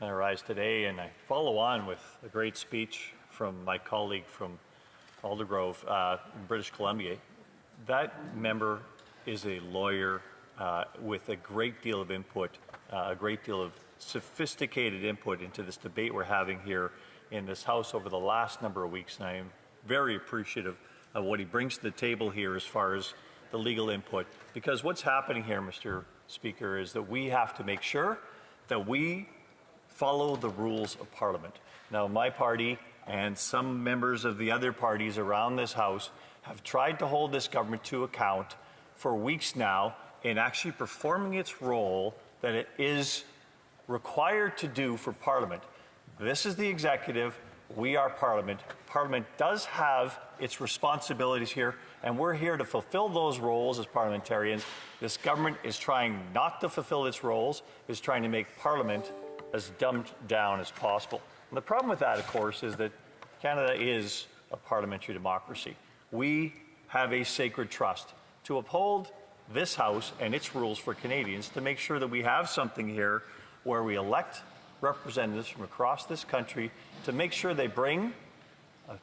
I rise today and I follow on with a great speech from my colleague from Aldergrove in British Columbia. That member is a lawyer with a great deal of input, a great deal of sophisticated input into this debate we're having here in this House over the last number of weeks, and I am very appreciative of what he brings to the table here as far as the legal input. Because what's happening here, Mr. Speaker, is that we have to make sure that we follow the rules of Parliament. Now, my party and some members of the other parties around this House have tried to hold this government to account for weeks now in actually performing its role that it is required to do for Parliament. This is the executive. We are Parliament. Parliament does have its responsibilities here, and we're here to fulfill those roles as parliamentarians. This government is trying not to fulfill its roles, is trying to make Parliament as dumbed down as possible. And the problem with that, of course, is that Canada is a parliamentary democracy. We have a sacred trust to uphold this House and its rules for Canadians to make sure that we have something here where we elect representatives from across this country to make sure they bring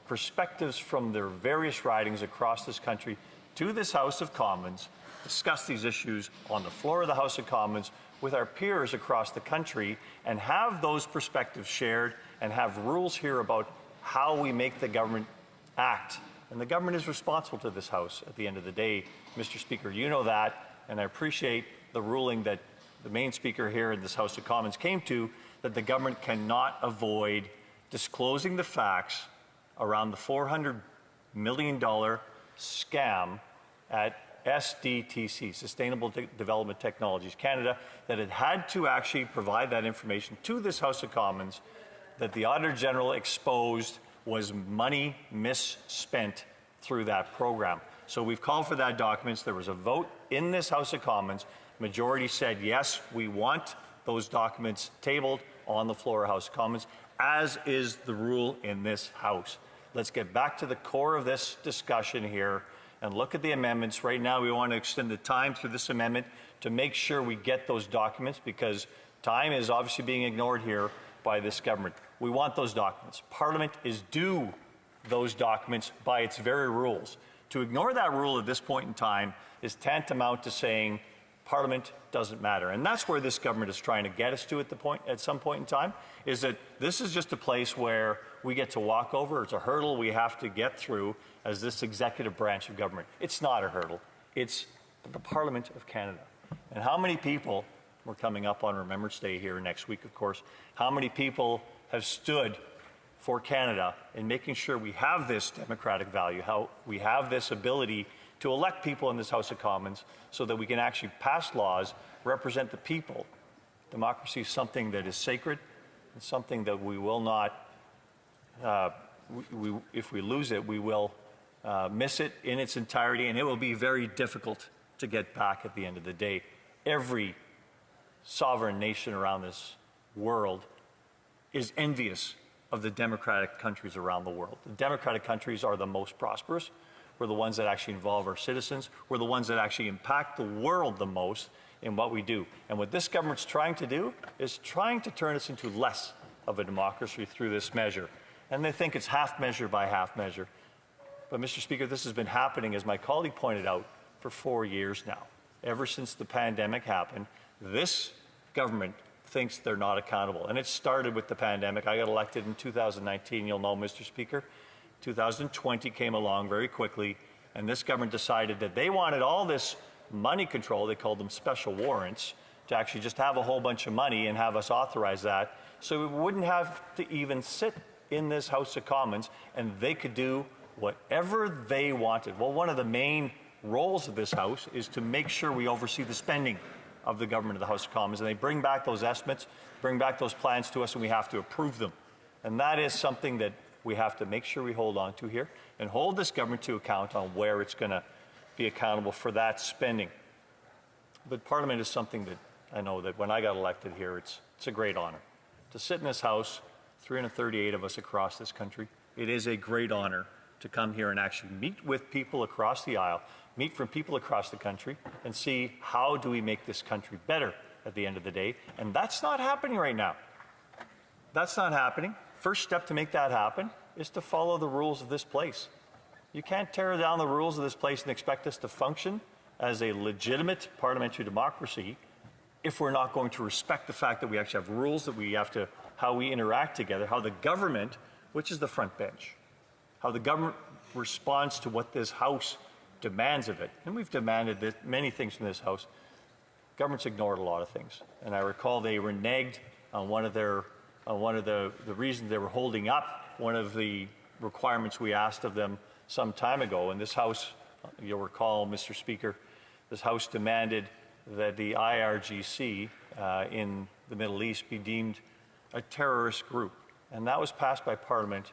perspectives from their various ridings across this country to this House of Commons, discuss these issues on the floor of the House of Commons with our peers across the country, and have those perspectives shared and have rules here about how we make the government act. And the government is responsible to this House at the end of the day, Mr. Speaker. You know that, and I appreciate the ruling that the main speaker here in this House of Commons came to, that the government cannot avoid disclosing the facts around the $400 million scam at SDTC, Sustainable Development Technologies Canada, that it had to actually provide that information to this House of Commons, that the Auditor General exposed was money misspent through that program. So we've called for that documents. There was a vote in this House of Commons. Majority said, yes, we want those documents tabled on the floor of House of Commons, as is the rule in this House. Let's get back to the core of this discussion here and look at the amendments. Right now, we want to extend the time through this amendment to make sure we get those documents, because time is obviously being ignored here by this government. We want those documents. Parliament is due those documents by its very rules. To ignore that rule at this point in time is tantamount to saying Parliament doesn't matter. And that's where this government is trying to get us to at some point in time, is that this is just a place where we get to walk over. It's a hurdle we have to get through as this executive branch of government. It's not a hurdle. It's the Parliament of Canada. And how many people, we're coming up on Remembrance Day here next week, of course, how many people have stood for Canada in making sure we have this democratic value, how we have this ability to elect people in this House of Commons so that we can actually pass laws, represent the people. Democracy is something that is sacred. It's something that we will not, if we lose it, we will miss it in its entirety, and it will be very difficult to get back at the end of the day. Every sovereign nation around this world is envious of the democratic countries around the world. The democratic countries are the most prosperous. We're the ones that actually involve our citizens. We're the ones that actually impact the world the most in what we do. And what this government's trying to do is trying to turn us into less of a democracy through this measure. And they think it's half measure by half measure. But, Mr. Speaker, this has been happening, as my colleague pointed out, for 4 years now. Ever since the pandemic happened, this government thinks they're not accountable. And it started with the pandemic. I got elected in 2019, you'll know, Mr. Speaker. 2020 came along very quickly, and this government decided that they wanted all this money control, they called them special warrants, to actually just have a whole bunch of money and have us authorize that, so we wouldn't have to even sit in this House of Commons, and they could do whatever they wanted. Well, one of the main roles of this House is to make sure we oversee the spending of the government of the House of Commons, and they bring back those estimates, bring back those plans to us, and we have to approve them. And that is something that we have to make sure we hold on to here and hold this government to account on where it's going to be accountable for that spending. But Parliament is something that I know that when I got elected here, it's a great honor. To sit in this House, 338 of us across this country, it is a great honor to come here and actually meet with people across the aisle, meet from people across the country, and see how do we make this country better at the end of the day. And that's not happening right now. That's not happening. First step to make that happen is to follow the rules of this place. You can't tear down the rules of this place and expect us to function as a legitimate parliamentary democracy if we're not going to respect the fact that we actually have rules, that we have to, how we interact together, how the government, which is the front bench, how the government responds to what this House demands of it. And we've demanded many things from this House. Government's ignored a lot of things. And I recall they reneged on one of the reasons they were holding up one of the requirements we asked of them some time ago. And this House, you'll recall, Mr. Speaker, this House demanded that the IRGC in the Middle East be deemed a terrorist group. And that was passed by Parliament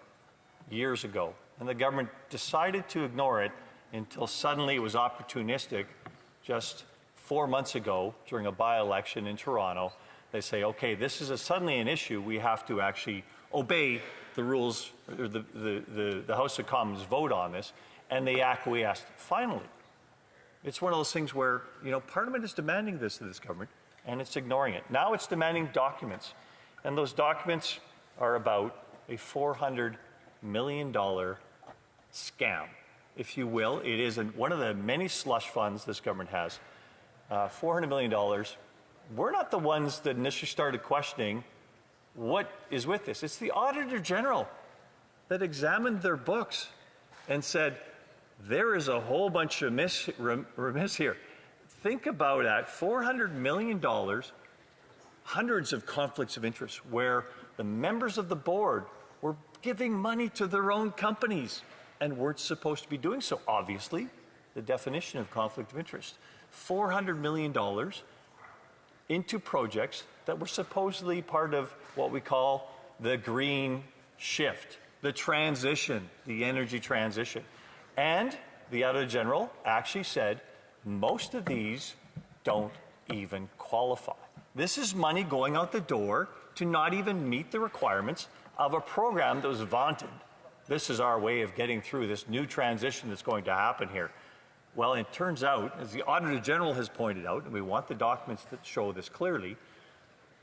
years ago. And the government decided to ignore it until suddenly it was opportunistic. Just 4 months ago, during a by-election in Toronto, they say, okay, this is suddenly an issue. We have to actually obey the rules, or the House of Commons vote on this, and they acquiesced. Finally, it's one of those things where, you know, Parliament is demanding this of this government, and it's ignoring it. Now it's demanding documents, and those documents are about a $400 million scam, if you will. It is one of the many slush funds this government has. $400 million. We're not the ones that initially started questioning what is with this. It's the Auditor General that examined their books and said, there is a whole bunch of remiss here. Think about that, $400 million, hundreds of conflicts of interest where the members of the board were giving money to their own companies and weren't supposed to be doing so. Obviously, the definition of conflict of interest. $400 million into projects that were supposedly part of what we call the green shift, the transition, the energy transition. And the Auditor General actually said most of these don't even qualify. This is money going out the door to not even meet the requirements of a program that was vaunted. This is our way of getting through this new transition that's going to happen here. Well, it turns out, as the Auditor General has pointed out, and we want the documents that show this clearly,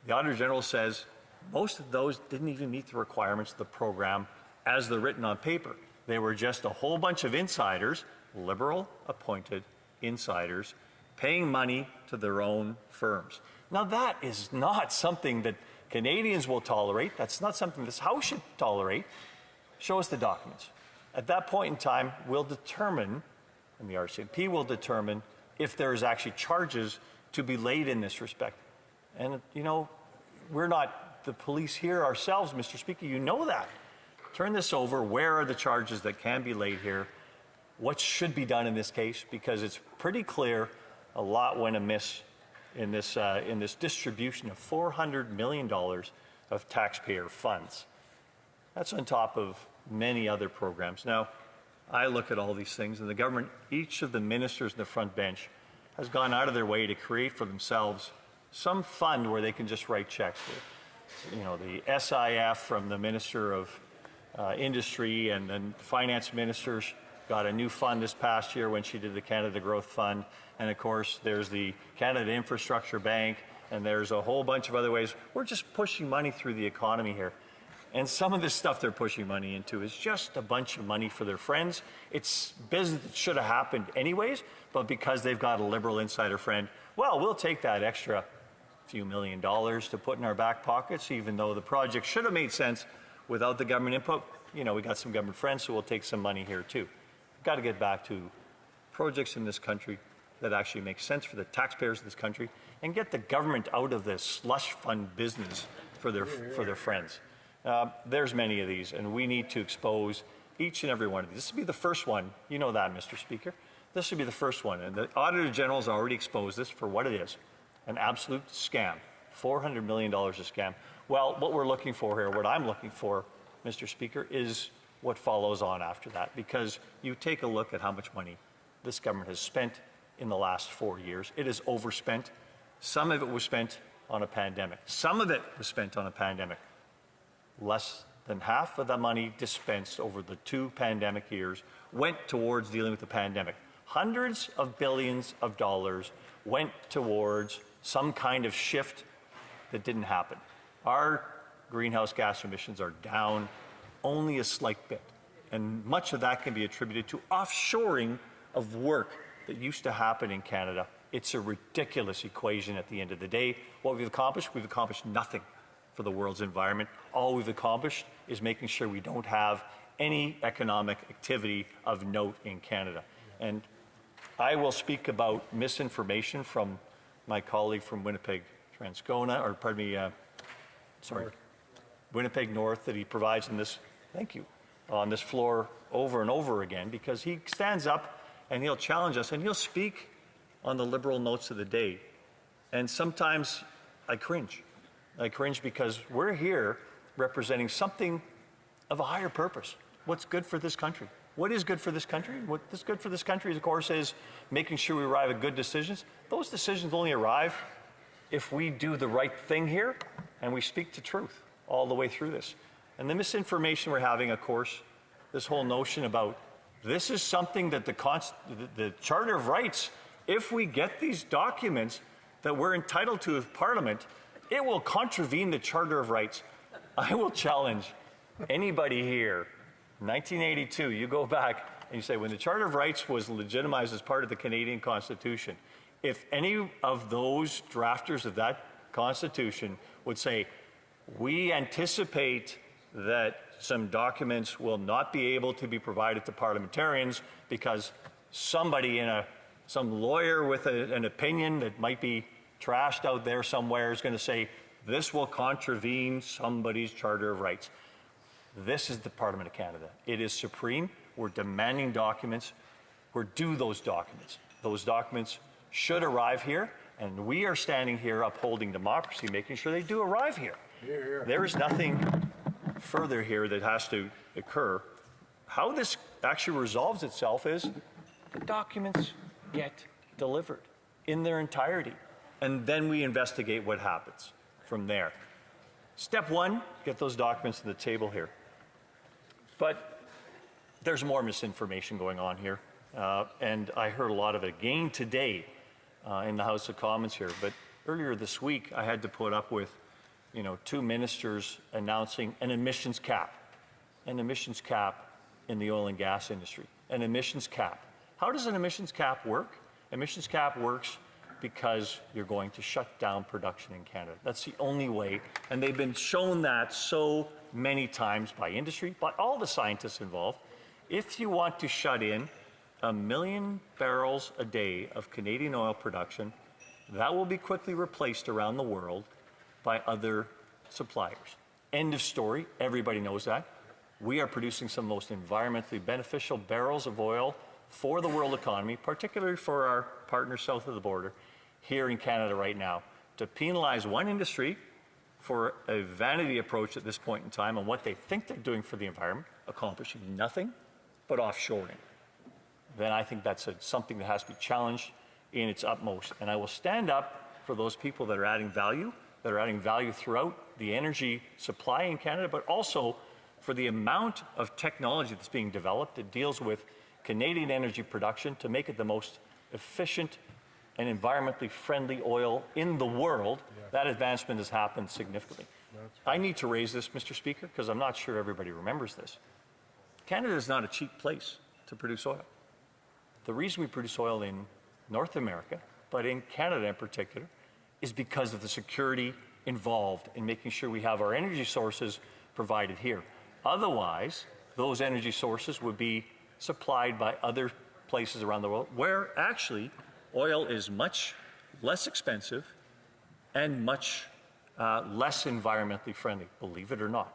the Auditor General says most of those didn't even meet the requirements of the program as they're written on paper. They were just a whole bunch of insiders, liberal appointed insiders, paying money to their own firms. Now that is not something that Canadians will tolerate. That's not something this House should tolerate. Show us the documents. At that point in time, we'll determine, and the RCMP will determine, if there is actually charges to be laid in this respect. And, you know, we're not the police here ourselves, Mr. Speaker. You know that. Turn this over. Where are the charges that can be laid here? What should be done in this case? Because it's pretty clear a lot went amiss in this distribution of $400 million of taxpayer funds. That's on top of many other programs. Now, I look at all these things, and the government, each of the ministers in the front bench, has gone out of their way to create for themselves some fund where they can just write checks. You know, the SIF from the Minister of Industry and then Finance Ministers got a new fund this past year when she did the Canada Growth Fund. And of course, there's the Canada Infrastructure Bank, and there's a whole bunch of other ways. We're just pushing money through the economy here. And some of this stuff they're pushing money into is just a bunch of money for their friends. It's business that should have happened anyways, but because they've got a liberal insider friend, well, we'll take that extra few $1 million to put in our back pockets, even though the project should have made sense without the government input. You know, we got some government friends, so we'll take some money here too. We've got to get back to projects in this country that actually make sense for the taxpayers of this country and get the government out of this slush fund business for their friends. There's many of these, and we need to expose each and every one of these. This will be the first one. You know that, Mr. Speaker. This will be the first one. And the Auditor General has already exposed this for what it is, an absolute scam. $400 million a scam. Well, what we're looking for here, what I'm looking for, Mr. Speaker, is what follows on after that. Because you take a look at how much money this government has spent in the last 4 years. It is overspent. Some of it was spent on a pandemic. Some of it was spent on a pandemic. Less than half of the money dispensed over the 2 pandemic years went towards dealing with the pandemic. Hundreds of billions of dollars went towards some kind of shift that didn't happen. Our greenhouse gas emissions are down only a slight bit. And much of that can be attributed to offshoring of work that used to happen in Canada. It's a ridiculous equation at the end of the day. What we've accomplished nothing for the world's environment. All we've accomplished is making sure we don't have any economic activity of note in Canada. And I will speak about misinformation from my colleague from Winnipeg, Transcona, or pardon me, Winnipeg North, that he provides in this, thank you, on this floor over and over again, because he stands up and he'll challenge us and he'll speak on the Liberal notes of the day. And sometimes I cringe. I cringe because we're here representing something of a higher purpose. What's good for this country? What is good for this country? What is good for this country, of course, is making sure we arrive at good decisions. Those decisions only arrive if we do the right thing here and we speak the truth all the way through this. And the misinformation we're having, of course, this whole notion about this is something that the Charter of Rights, if we get these documents that we're entitled to as Parliament, it will contravene the Charter of Rights. I will challenge anybody here. 1982, you go back and you say, when the Charter of Rights was legitimized as part of the Canadian Constitution, if any of those drafters of that Constitution would say, we anticipate that some documents will not be able to be provided to parliamentarians because somebody some lawyer with an opinion that might be trashed out there somewhere is going to say, this will contravene somebody's Charter of Rights. This is the Parliament of Canada. It is supreme. We're demanding documents. We're due those documents. Those documents should arrive here, and we are standing here upholding democracy, making sure they do arrive here. Hear, hear. There is nothing further here that has to occur. How this actually resolves itself is the documents get delivered in their entirety, and then we investigate what happens from there. Step one, get those documents to the table here. But there's more misinformation going on here, and I heard a lot of it again today in the House of Commons here. But earlier this week, I had to put up with, two ministers announcing an emissions cap in the oil and gas industry. An emissions cap. How does an emissions cap work? Emissions cap works because you're going to shut down production in Canada. That's the only way, and they've been shown that so many times by industry, by all the scientists involved. If you want to shut in 1 million barrels a day of Canadian oil production, that will be quickly replaced around the world by other suppliers. End of story. Everybody knows that. We are producing some of the most environmentally beneficial barrels of oil for the world economy, particularly for our partners south of the border, here in Canada right now. To penalize one industry for a vanity approach at this point in time on what they think they're doing for the environment, accomplishing nothing but offshoring, then I think that's something that has to be challenged in its utmost. And I will stand up for those people that are adding value throughout the energy supply in Canada, but also for the amount of technology that's being developed that deals with Canadian energy production to make it the most efficient and environmentally friendly oil in the world. Yeah. That advancement has happened significantly. I need to raise this, Mr. Speaker, because I'm not sure everybody remembers this. Canada is not a cheap place to produce oil. The reason we produce oil in North America, but in Canada in particular, is because of the security involved in making sure we have our energy sources provided here. Otherwise, those energy sources would be supplied by other places around the world where actually oil is much less expensive and much less environmentally friendly, believe it or not.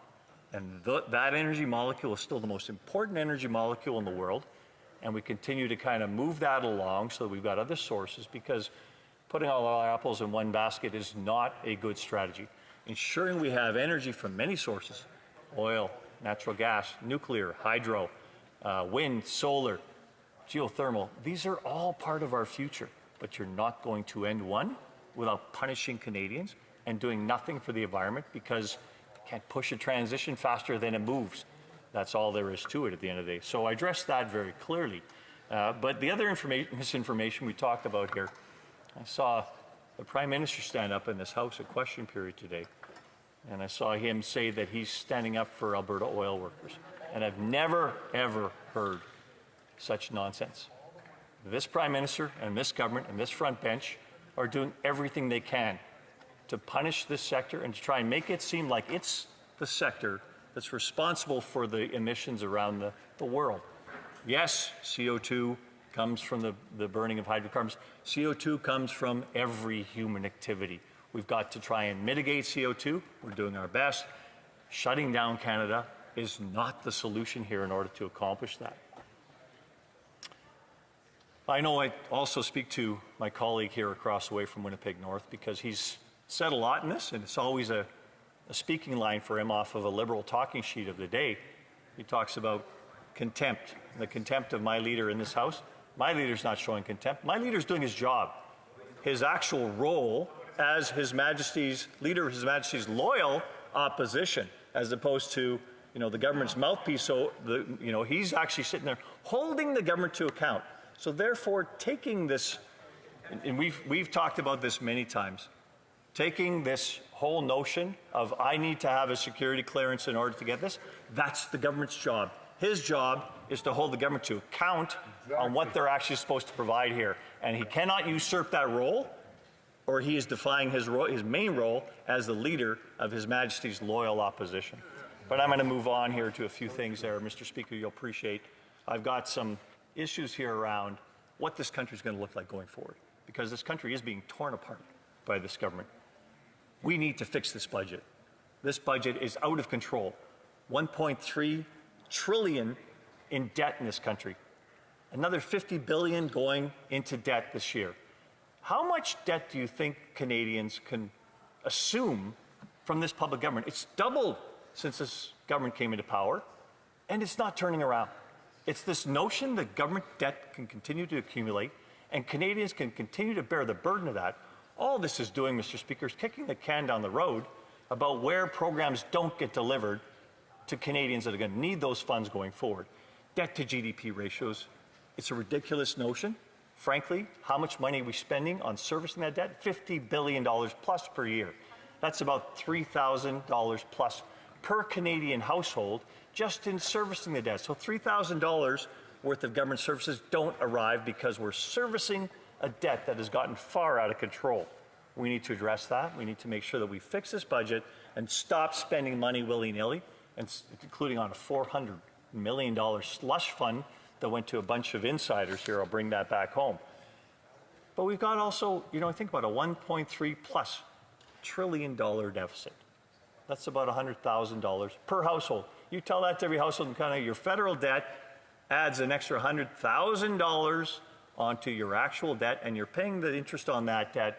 And that energy molecule is still the most important energy molecule in the world, and we continue to kind of move that along so that we've got other sources, because putting all our apples in one basket is not a good strategy. Ensuring we have energy from many sources, oil, natural gas, nuclear, hydro, wind, solar, geothermal, these are all part of our future, but you're not going to end one without punishing Canadians and doing nothing for the environment, because you can't push a transition faster than it moves. That's all there is to it at the end of the day. So I addressed that very clearly. But the other misinformation we talked about here, I saw the Prime Minister stand up in this House at question period today, and I saw him say that he's standing up for Alberta oil workers. And I've never, ever heard such nonsense. This Prime Minister and this government and this front bench are doing everything they can to punish this sector and to try and make it seem like it's the sector that's responsible for the emissions around the world. Yes, CO2 comes from the burning of hydrocarbons. CO2 comes from every human activity. We've got to try and mitigate CO2. We're doing our best. Shutting down Canada is not the solution here in order to accomplish that. I know I also speak to my colleague here across the way from Winnipeg North because he's said a lot in this, and it's always a speaking line for him off of a Liberal talking sheet of the day. He talks about contempt, the contempt of my leader in this House. My leader's not showing contempt. My leader's doing his job. His actual role as His Majesty's leader, His Majesty's loyal opposition, as opposed to, the government's mouthpiece. So, he's actually sitting there holding the government to account. So therefore, taking this, and we've talked about this many times, taking this whole notion of I need to have a security clearance in order to get this, that's the government's job. His job is to hold the government to account on what they're actually supposed to provide here. And he cannot usurp that role, or he is defying his main role as the leader of His Majesty's loyal opposition. But I'm going to move on here to a few things there, Mr. Speaker, you'll appreciate. I've got some issues here around what this country is going to look like going forward, because this country is being torn apart by this government. We need to fix this budget. This budget is out of control. 1.3 trillion in debt in this country. Another 50 billion going into debt this year. How much debt do you think Canadians can assume from this public government? It's doubled since this government came into power, and it's not turning around. It's this notion that government debt can continue to accumulate and Canadians can continue to bear the burden of that. All this is doing, Mr. Speaker, is kicking the can down the road about where programs don't get delivered to Canadians that are going to need those funds going forward. Debt to GDP ratios, it's a ridiculous notion. Frankly, how much money are we spending on servicing that debt? $50 billion plus per year. That's about $3,000 plus per Canadian household just in servicing the debt. So $3,000 worth of government services don't arrive because we're servicing a debt that has gotten far out of control. We need to address that. We need to make sure that we fix this budget and stop spending money willy-nilly, including on a $400 million slush fund that went to a bunch of insiders here. I'll bring that back home. But we've got also, I think about a $1.3 plus trillion deficit. That's about $100,000 per household. You tell that to every household in Canada, your federal debt adds an extra $100,000 onto your actual debt, and you're paying the interest on that debt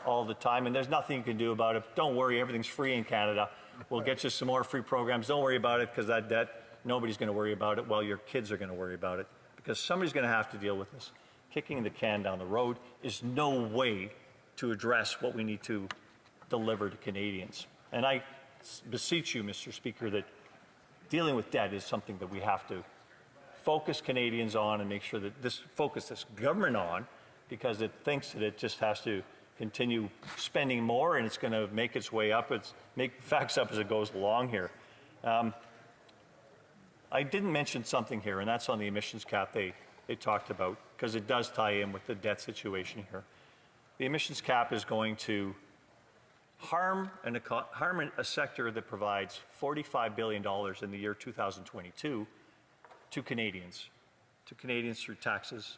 all the time, and there's nothing you can do about it. Don't worry, everything's free in Canada. We'll get you some more free programs. Don't worry about it, because that debt, nobody's going to worry about it, while your kids are going to worry about it, because somebody's going to have to deal with this. Kicking the can down the road is no way to address what we need to deliver to Canadians. And I beseech you, Mr. Speaker, that dealing with debt is something that we have to focus Canadians on and make sure that focus this government on, because it thinks that it just has to continue spending more and it's going to make its way up. It's make facts up as it goes along here. I didn't mention something here, and that's on the emissions cap they talked about, because it does tie in with the debt situation here. The emissions cap is going to harm a sector that provides $45 billion in the year 2022 to Canadians through taxes,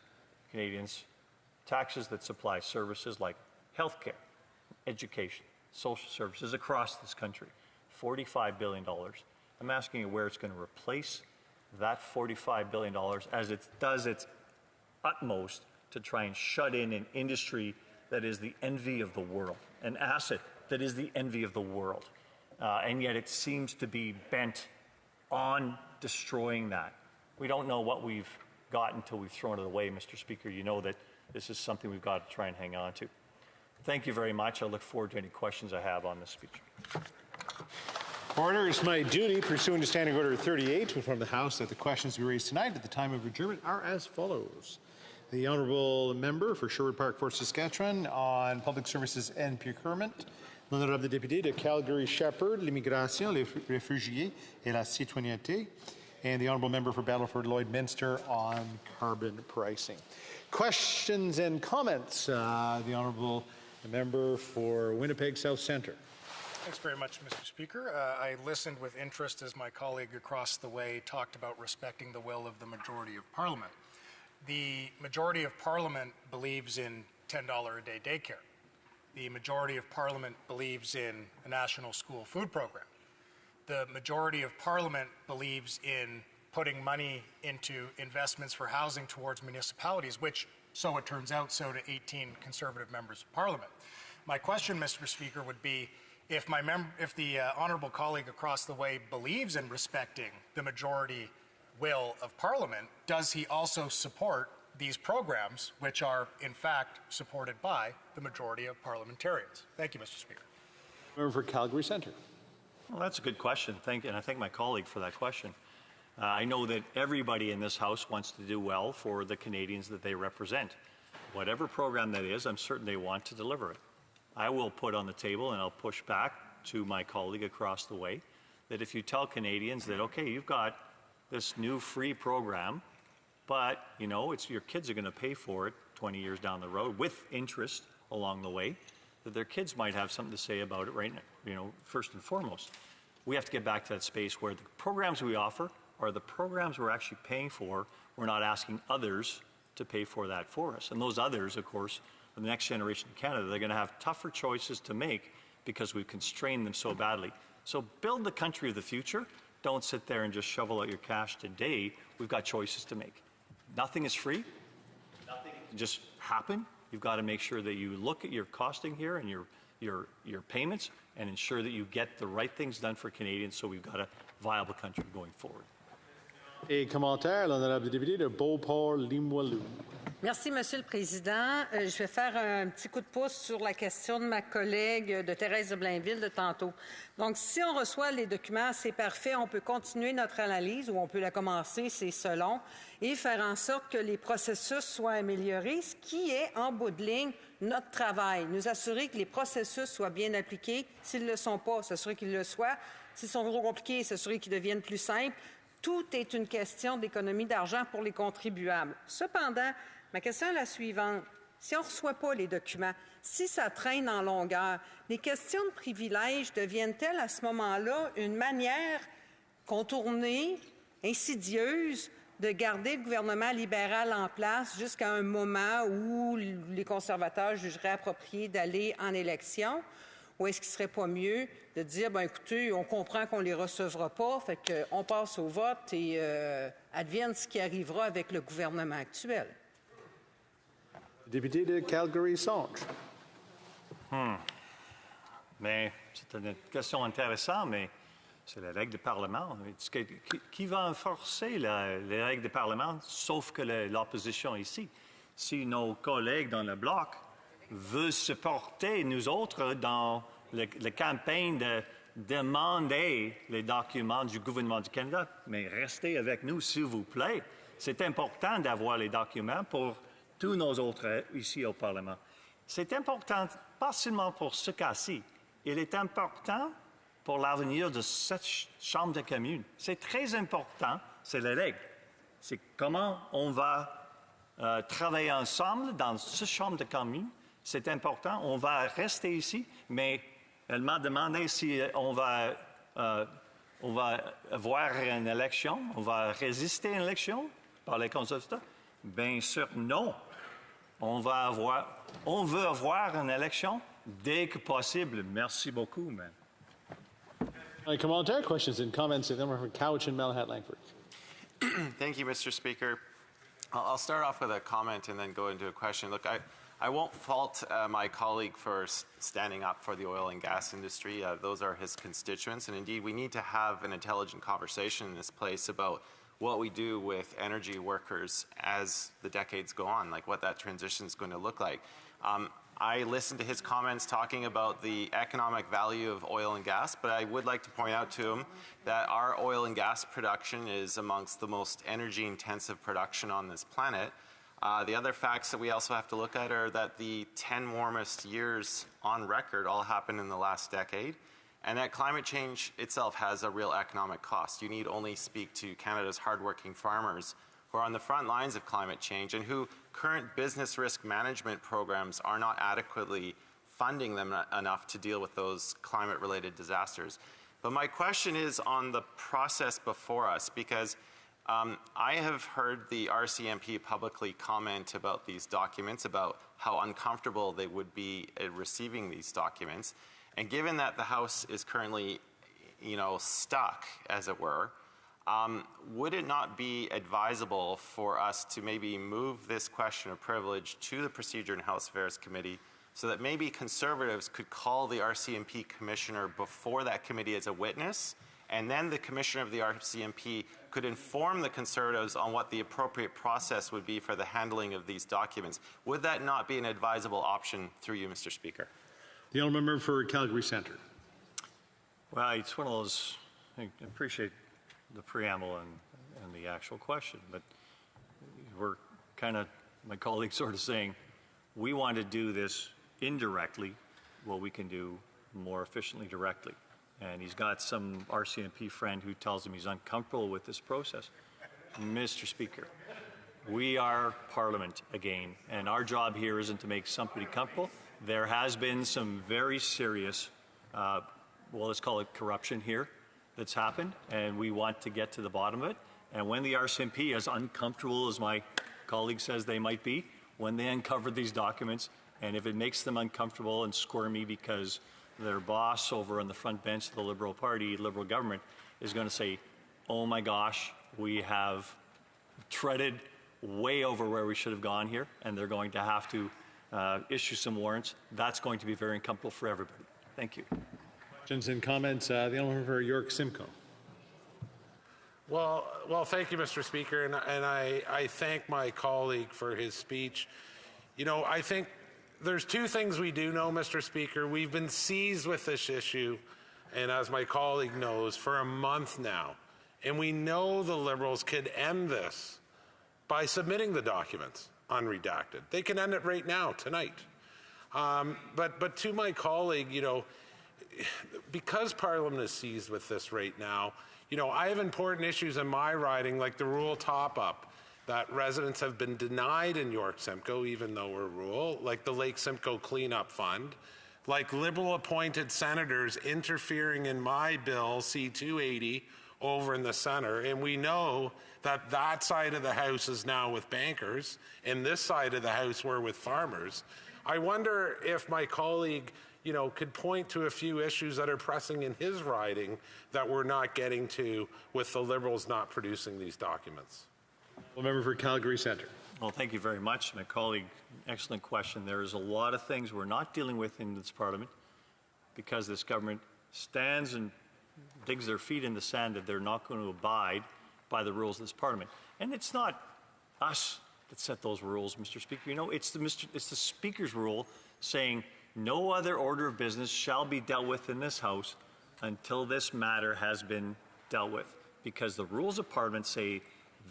taxes that supply services like healthcare, education, social services across this country. $45 billion. I'm asking you where it's going to replace that $45 billion as it does its utmost to try and shut in an industry that is the envy of the world, an asset that is the envy of the world. And yet it seems to be bent on destroying that. We don't know what we've got until we've thrown it away, Mr. Speaker. You know that this is something we've got to try and hang on to. Thank you very much. I look forward to any questions I have on this speech. Order, it's my duty, pursuant to Standing Order 38, to inform the House that the questions to be raised tonight at the time of adjournment are as follows. The Honourable Member for Sherwood Park, Fort Saskatchewan, on public services and procurement, L'honorable député de Calgary-Shepherd, l'immigration, les réfugiés et la citoyenneté. And the honourable member for Battleford-Lloydminster on carbon pricing. Questions and comments? The honourable member for Winnipeg South Centre. Thanks very much, Mr. Speaker. I listened with interest as my colleague across the way talked about respecting the will of the majority of Parliament. The majority of Parliament believes in $10 a day daycare. The majority of Parliament believes in a national school food program. The majority of Parliament believes in putting money into investments for housing towards municipalities, which, so it turns out, so do 18 Conservative members of Parliament. My question, Mr. Speaker, would be, if the honourable colleague across the way believes in respecting the majority will of Parliament, does he also support these programs, which are in fact supported by the majority of parliamentarians? Thank you, Mr. Speaker. Member for Calgary Centre. Well, that's a good question. And I thank my colleague for that question. I know that everybody in this House wants to do well for the Canadians that they represent. Whatever program that is, I'm certain they want to deliver it. I will put on the table, and I'll push back to my colleague across the way, that if you tell Canadians that, okay, you've got this new free program, but, you know, your kids are going to pay for it 20 years down the road with interest along the way, that their kids might have something to say about it right now, you know, first and foremost. We have to get back to that space where the programs we offer are the programs we're actually paying for. We're not asking others to pay for that for us. And those others, of course, the next generation in Canada, they're going to have tougher choices to make because we've constrained them so badly. So build the country of the future. Don't sit there and just shovel out your cash today. We've got choices to make. Nothing is free. Nothing can just happen. You've got to make sure that you look at your costing here and your payments and ensure that you get the right things done for Canadians so we've got a viable country going forward. Et commentaire, l'honorable député de Beauport-Limoilou. Merci, Monsieur le Président. Je vais faire un petit coup de pouce sur la question de ma collègue de Thérèse de Blainville de tantôt. Donc, si on reçoit les documents, c'est parfait. On peut continuer notre analyse ou on peut la commencer, c'est selon, et faire en sorte que les processus soient améliorés, ce qui est, en bout de ligne, notre travail. Nous assurer que les processus soient bien appliqués. S'ils ne le sont pas, s'assurer qu'ils le soient. S'ils sont trop compliqués, s'assurer qu'ils deviennent plus simples. Tout est une question d'économie d'argent pour les contribuables. Cependant, ma question est la suivante. Si on ne reçoit pas les documents, si ça traîne en longueur, les questions de privilèges deviennent-elles à ce moment-là une manière contournée, insidieuse, de garder le gouvernement libéral en place jusqu'à un moment où les conservateurs jugeraient approprié d'aller en élection? Ou est-ce qu'il ne serait pas mieux de dire, bien, écoutez, on comprend qu'on ne les recevra pas, fait qu'on passe au vote et advienne ce qui arrivera avec le gouvernement actuel? Député de Calgary-Centre. Mais c'est une question intéressante, mais c'est la règle du Parlement. Qui va enforcer les règles du Parlement, sauf que l'opposition ici? Si nos collègues dans le Bloc veulent supporter nous autres dans la campagne de demander les documents du gouvernement du Canada, mais restez avec nous, s'il vous plaît. C'est important d'avoir les documents pour tous nos autres ici au Parlement. C'est important, pas seulement pour ce cas-ci, il est important pour l'avenir de cette Chambre de communes. C'est très important, c'est la règle. C'est comment on va travailler ensemble dans cette Chambre de communes. C'est important, on va rester ici, mais elle m'a demandé si on va avoir une élection, on va résister à une élection par les conservateurs. Bien sûr, non. On veut avoir une élection dès que possible. Merci beaucoup, man. Commentaire, questions and comments. The member from Cowichan, Malahat, Langford. Thank you, Mr. Speaker. I'll start off with a comment and then go into a question. Look, I won't fault my colleague for standing up for the oil and gas industry. Those are his constituents. And indeed, we need to have an intelligent conversation in this place about what we do with energy workers as the decades go on, like what that transition is going to look like. I listened to his comments talking about the economic value of oil and gas, but I would like to point out to him that our oil and gas production is amongst the most energy-intensive production on this planet. The other facts that we also have to look at are that the 10 warmest years on record all happened in the last decade, and that climate change itself has a real economic cost. You need only speak to Canada's hardworking farmers who are on the front lines of climate change and who current business risk management programs are not adequately funding them enough to deal with those climate-related disasters. But my question is on the process before us, because I have heard the RCMP publicly comment about these documents, about how uncomfortable they would be at receiving these documents. And given that the House is currently, stuck, as it were, would it not be advisable for us to maybe move this question of privilege to the Procedure and House Affairs Committee so that maybe Conservatives could call the RCMP Commissioner before that committee as a witness, and then the Commissioner of the RCMP could inform the Conservatives on what the appropriate process would be for the handling of these documents? Would that not be an advisable option through you, Mr. Speaker? The honourable member for Calgary Centre. Well, it's one of those, I appreciate the preamble and the actual question, but we're kind of, my colleagues sort of saying, we want to do this indirectly, what we can do more efficiently directly. And he's got some RCMP friend who tells him he's uncomfortable with this process. Mr. Speaker, we are Parliament again, and our job here isn't to make somebody comfortable. There has been some very serious, well, let's call it corruption here that's happened, and we want to get to the bottom of it. And when the RCMP, as uncomfortable as my colleague says they might be, when they uncover these documents, and if it makes them uncomfortable and squirmy because their boss over on the front bench of the Liberal Party, Liberal government, is going to say, oh my gosh, we have treaded way over where we should have gone here, and they're going to have to issue some warrants. That's going to be very uncomfortable for everybody. Thank you. Questions and comments? The honourable member for York Simcoe. Well, thank you, Mr. Speaker, and I thank my colleague for his speech. I think there's two things we do know, Mr. Speaker. We've been seized with this issue, and as my colleague knows, for a month now. And we know the Liberals could end this by submitting the documents unredacted. They can end it right now, tonight. But to my colleague, because Parliament is seized with this right now, I have important issues in my riding, like the rural top-up that residents have been denied in York Simcoe, even though we're rural, like the Lake Simcoe Cleanup Fund, like Liberal-appointed senators interfering in my bill, C-280, over in the centre. And we know that that side of the House is now with bankers, and this side of the House we're with farmers. I wonder if my colleague could point to a few issues that are pressing in his riding that we're not getting to with the Liberals not producing these documents. The member for Calgary Centre. Well, thank you very much, my colleague. Excellent question. There is a lot of things we're not dealing with in this Parliament because this government stands and digs their feet in the sand that they're not going to abide by the rules of this Parliament. And it's not us that set those rules, Mr. Speaker. It's the Speaker's rule saying no other order of business shall be dealt with in this House until this matter has been dealt with, because the rules of Parliament say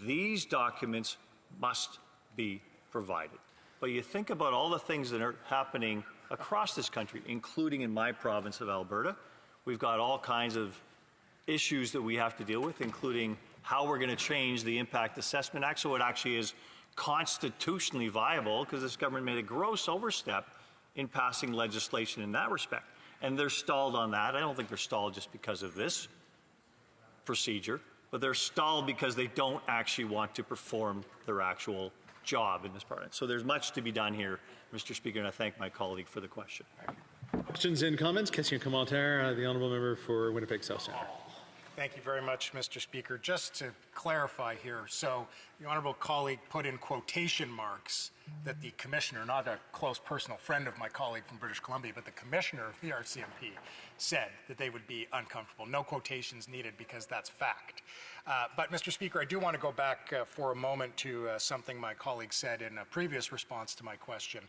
these documents must be provided. But you think about all the things that are happening across this country, including in my province of Alberta. We've got all kinds of issues that we have to deal with, including how we're going to change the Impact Assessment Act so it actually is constitutionally viable, because this government made a gross overstep in passing legislation in that respect. And they're stalled on that. I don't think they're stalled just because of this procedure, but they're stalled because they don't actually want to perform their actual job in this Parliament. So there's much to be done here, Mr. Speaker, and I thank my colleague for the question. Questions and comments? Question and commentaire. The honourable member for Winnipeg South Centre. Thank you very much, Mr. Speaker. Just to clarify here, so the honourable colleague put in quotation marks that the Commissioner, not a close personal friend of my colleague from British Columbia, but the Commissioner of the RCMP said that they would be uncomfortable. No quotations needed because that's fact. But, Mr. Speaker, I do want to go back for a moment to something my colleague said in a previous response to my question.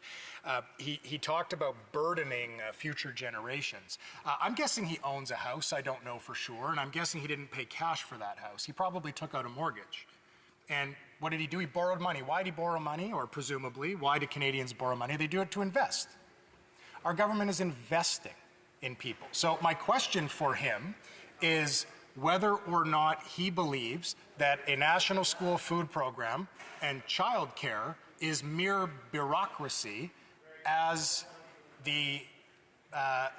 He talked about burdening future generations. I'm guessing he owns a house. I don't know for sure, and I'm guessing he didn't pay cash for that house. He probably took out a mortgage. And what did he do? He borrowed money. Why did he borrow money? Or presumably, why do Canadians borrow money? They do it to invest. Our government is investing in people. So my question for him is whether or not he believes that a national school food program and childcare is mere bureaucracy, as the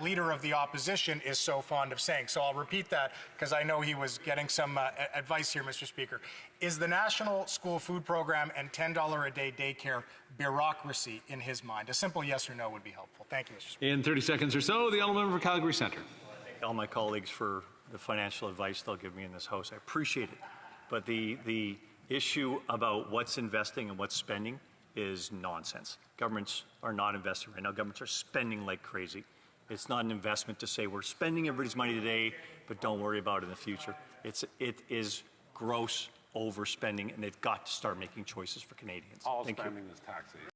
leader of the opposition is so fond of saying. So I'll repeat that because I know he was getting some advice here, Mr. Speaker. Is the national school food program and $10 a day daycare bureaucracy in his mind? A simple yes or no would be helpful. Thank you, Mr. Speaker. In 30 seconds or so, the honourable member for Calgary Centre. All my colleagues for the financial advice they'll give me in this House. I appreciate it. But the issue about what's investing and what's spending is nonsense. Governments are not investing right now. Governments are spending like crazy. It's not an investment to say we're spending everybody's money today, but don't worry about it in the future. It is gross overspending, and they've got to start making choices for Canadians. All Thank you. spending is taxation.